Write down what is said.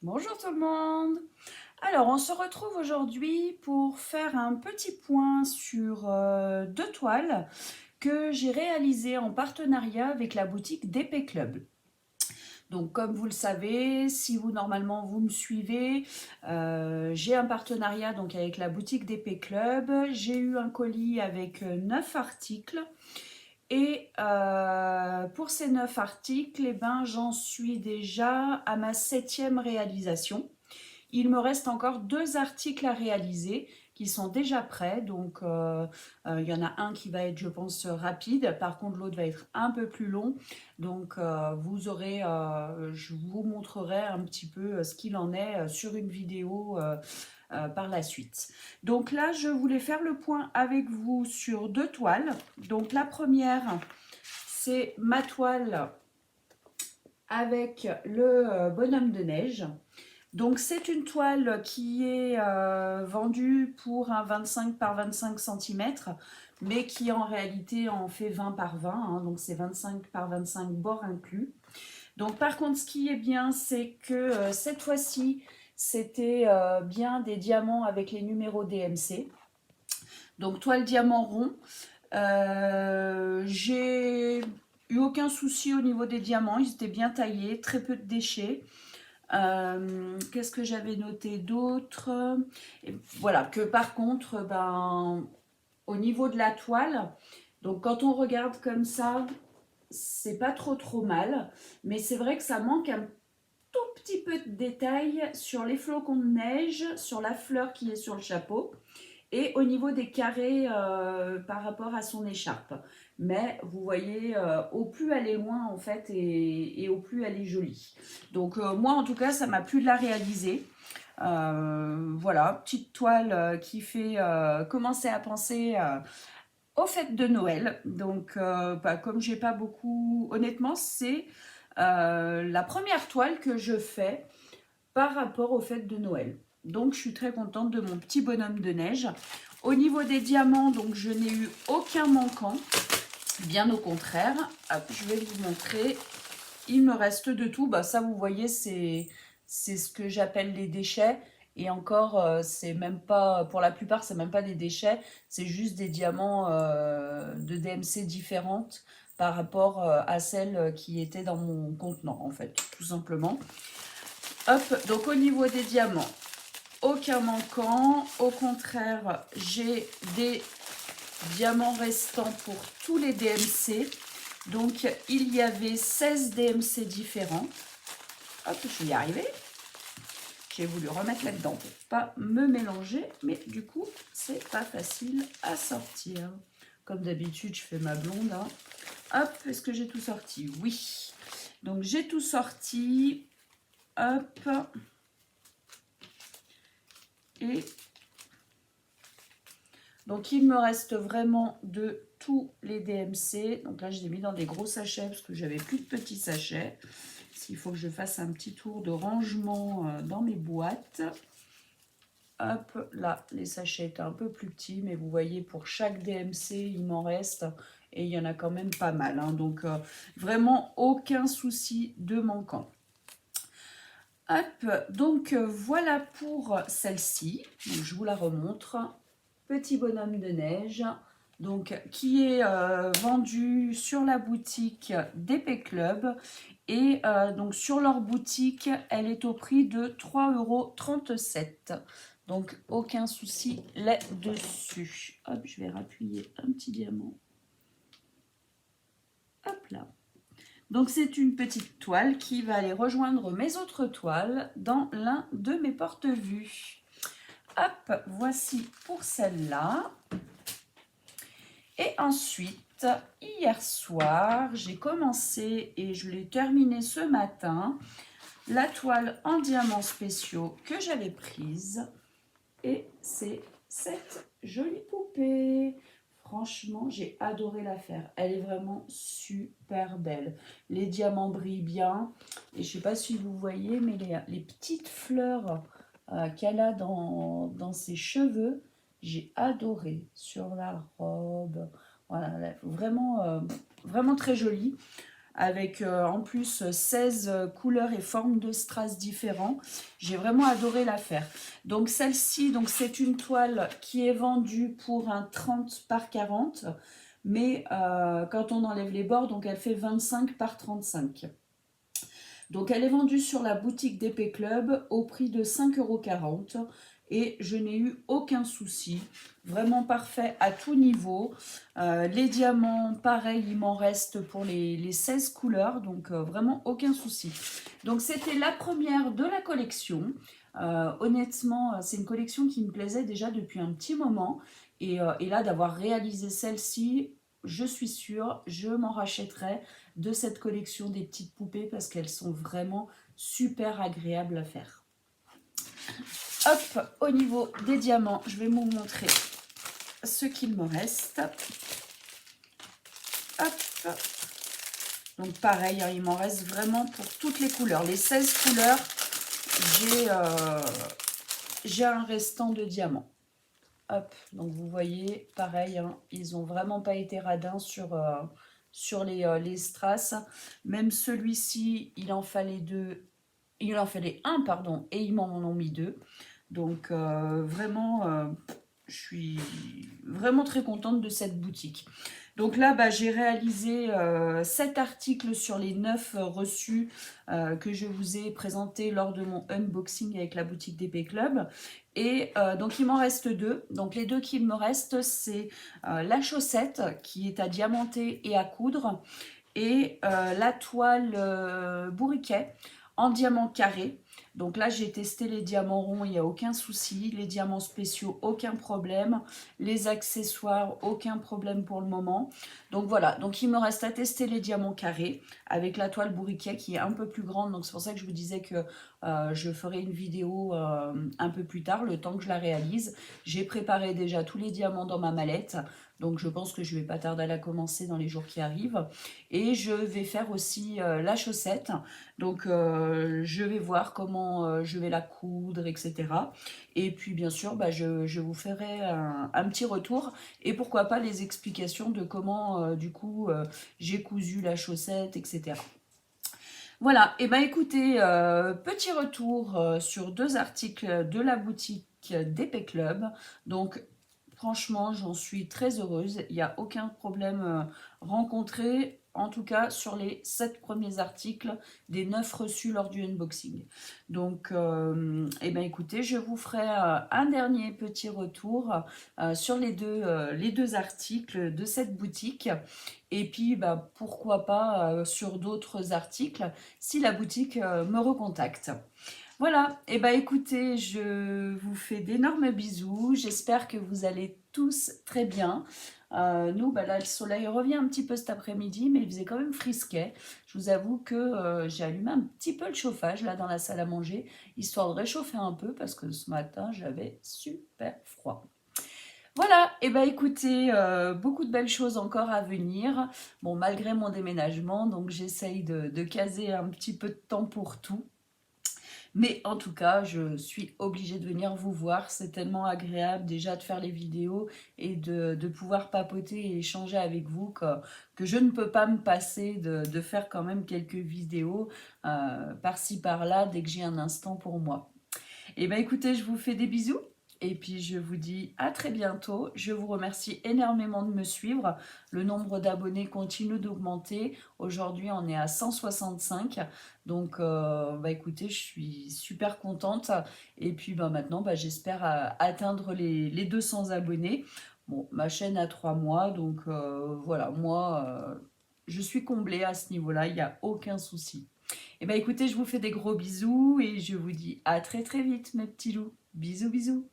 Bonjour tout le monde. Alors, on se retrouve aujourd'hui pour faire un petit point sur deux toiles que j'ai réalisées en partenariat avec la boutique d'Épée Club. Donc, comme vous le savez, si vous normalement vous me suivez, j'ai un partenariat donc avec la boutique d'Épée Club. J'ai eu un colis avec 9 articles. Et pour ces 9 articles, eh ben, j'en suis déjà à ma 7e réalisation. Il me reste encore 2 articles à réaliser qui sont déjà prêts. Donc, il y en a un qui va être, je pense, rapide. Par contre, l'autre va être un peu plus long. Donc, je vous montrerai un petit peu ce qu'il en est sur une vidéo par la suite. Donc là, je voulais faire le point avec vous sur deux toiles. Donc, la première, c'est ma toile avec le bonhomme de neige. Donc c'est une toile qui est vendue pour un 25 par 25 cm, mais qui en réalité en fait 20 par 20, hein, donc c'est 25 par 25 bord inclus. Donc par contre, ce qui est bien, c'est que cette fois-ci, c'était bien des diamants avec les numéros DMC. Donc toile diamant rond. J'ai eu aucun souci au niveau des diamants, ils étaient bien taillés, très peu de déchets. Qu'est-ce que j'avais noté d'autre? Voilà, que par contre, ben, au niveau de la toile, donc quand on regarde comme ça, c'est pas trop mal, mais c'est vrai que ça manque un tout petit peu de détails sur les flocons de neige, sur la fleur qui est sur le chapeau et au niveau des carrés par rapport à son écharpe. Mais vous voyez, au plus elle est loin en fait et au plus elle est jolie. Donc moi en tout cas ça m'a plu de la réaliser. Voilà, petite toile qui fait commencer à penser aux fêtes de Noël. Donc bah, comme j'ai pas beaucoup, honnêtement c'est la première toile que je fais par rapport aux fêtes de Noël. Donc je suis très contente de mon petit bonhomme de neige. Au niveau des diamants, donc je n'ai eu aucun manquant, bien au contraire. Hop, je vais vous montrer. Il me reste de tout. Bah, ça, vous voyez, c'est ce que j'appelle les déchets. Et encore, c'est même pas, pour la plupart, c'est même pas des déchets, c'est juste des diamants de DMC différentes par rapport à celles qui étaient dans mon contenant, en fait, tout simplement. Hop, donc au niveau des diamants, aucun manquant. Au contraire, j'ai des diamants restants pour tous les DMC. Donc, il y avait 16 DMC différents. Hop, je vais y arriver. J'ai voulu remettre là-dedans pour pas me mélanger, mais du coup, c'est pas facile à sortir. Comme d'habitude, je fais ma blonde. Hein. Hop, est-ce que j'ai tout sorti? Oui. Donc, j'ai tout sorti. Hop. Et donc, il me reste vraiment de tous les DMC. Donc là, je les ai mis dans des gros sachets parce que j'avais plus de petits sachets. Il faut que je fasse un petit tour de rangement dans mes boîtes. Hop, là, les sachets étaient un peu plus petits, mais vous voyez, pour chaque DMC, il m'en reste. Et il y en a quand même pas mal. Hein, donc, vraiment, aucun souci de manquant. Hop, donc voilà pour celle-ci. Je vous la remontre. Petit bonhomme de neige, donc qui est vendu sur la boutique d'Épée Club. Et donc sur leur boutique, elle est au prix de 3,37 €. Donc aucun souci là-dessus. Hop, je vais rappuyer un petit diamant. Hop là. Donc c'est une petite toile qui va aller rejoindre mes autres toiles dans l'un de mes porte-vues. Hop, voici pour celle-là. Et ensuite, hier soir, j'ai commencé et je l'ai terminé ce matin, la toile en diamants spéciaux que j'avais prise. Et c'est cette jolie poupée. Franchement, j'ai adoré la faire. Elle est vraiment super belle. Les diamants brillent bien. Et je ne sais pas si vous voyez, mais les petites fleurs qu'elle a dans ses cheveux, j'ai adoré sur la robe. Voilà, vraiment, vraiment très jolie. avec en plus 16 couleurs et formes de strass différents. J'ai vraiment adoré la faire. Donc celle-ci, donc c'est une toile qui est vendue pour un 30 par 40, mais quand on enlève les bords, donc elle fait 25 par 35. Donc elle est vendue sur la boutique d'Épée Club au prix de 5,40 € et je n'ai eu aucun souci. Vraiment parfait à tout niveau. Les diamants, pareil, il m'en reste pour les 16 couleurs, donc vraiment aucun souci. Donc c'était la première de la collection. Honnêtement, c'est une collection qui me plaisait déjà depuis un petit moment. Et là, d'avoir réalisé celle-ci, je suis sûre, je m'en rachèterai de cette collection des petites poupées parce qu'elles sont vraiment super agréables à faire. Hop, au niveau des diamants, je vais vous montrer ce qu'il me reste. Hop. Donc pareil, hein, il m'en reste vraiment pour toutes les couleurs. Les 16 couleurs, j'ai un restant de diamants. Hop, donc vous voyez, pareil, hein, ils n'ont vraiment pas été radins sur les strass. Même celui-ci, il en fallait un, pardon, et ils m'en ont mis 2. Donc vraiment, je suis vraiment très contente de cette boutique. Donc là, bah, j'ai réalisé 7 articles sur les 9 reçus que je vous ai présentés lors de mon unboxing avec la boutique d'Épée Club. Et donc il m'en reste 2. Donc les 2 qui me restent, c'est la chaussette qui est à diamanter et à coudre et la toile bourriquet en diamant carré. Donc là, j'ai testé les diamants ronds, il n'y a aucun souci. Les diamants spéciaux, aucun problème. Les accessoires, aucun problème pour le moment. Donc voilà, donc il me reste à tester les diamants carrés avec la toile bourriquet qui est un peu plus grande. Donc c'est pour ça que je vous disais que je ferai une vidéo un peu plus tard, le temps que je la réalise. J'ai préparé déjà tous les diamants dans ma mallette. Donc je pense que je ne vais pas tarder à la commencer dans les jours qui arrivent. Et je vais faire aussi la chaussette. Donc je vais voir comment je vais la coudre, etc. Et puis bien sûr, bah, je vous ferai un petit retour. Et pourquoi pas les explications de comment du coup j'ai cousu la chaussette, etc. Voilà, et bien écoutez, petit retour sur 2 articles de la boutique d'Épée Club. Donc franchement, j'en suis très heureuse. Il n'y a aucun problème rencontré, en tout cas sur les 7 premiers articles des 9 reçus lors du unboxing. Donc, eh bien, écoutez, je vous ferai un dernier petit retour sur les deux articles de cette boutique. Et puis, bah, pourquoi pas sur d'autres articles si la boutique me recontacte. Voilà, et bah écoutez, je vous fais d'énormes bisous, j'espère que vous allez tous très bien. Nous, bah là, le soleil revient un petit peu cet après-midi, mais il faisait quand même frisquet. Je vous avoue que j'ai allumé un petit peu le chauffage là dans la salle à manger, histoire de réchauffer un peu, parce que ce matin, j'avais super froid. Voilà, et bah écoutez, beaucoup de belles choses encore à venir. Bon, malgré mon déménagement, donc j'essaye de caser un petit peu de temps pour tout. Mais en tout cas, je suis obligée de venir vous voir. C'est tellement agréable déjà de faire les vidéos et de pouvoir papoter et échanger avec vous que je ne peux pas me passer de faire quand même quelques vidéos par-ci par-là dès que j'ai un instant pour moi. Et bien écoutez, je vous fais des bisous. Et puis je vous dis à très bientôt. Je vous remercie énormément de me suivre. Le nombre d'abonnés continue d'augmenter. Aujourd'hui, on est à 165. Donc, bah, écoutez, je suis super contente. Et puis bah, maintenant, bah, j'espère atteindre les 200 abonnés. Bon, ma chaîne a 3 mois. Donc voilà, moi, je suis comblée à ce niveau-là. Il n'y a aucun souci. Et bah écoutez, je vous fais des gros bisous. Et je vous dis à très très vite, mes petits loups. Bisous, bisous.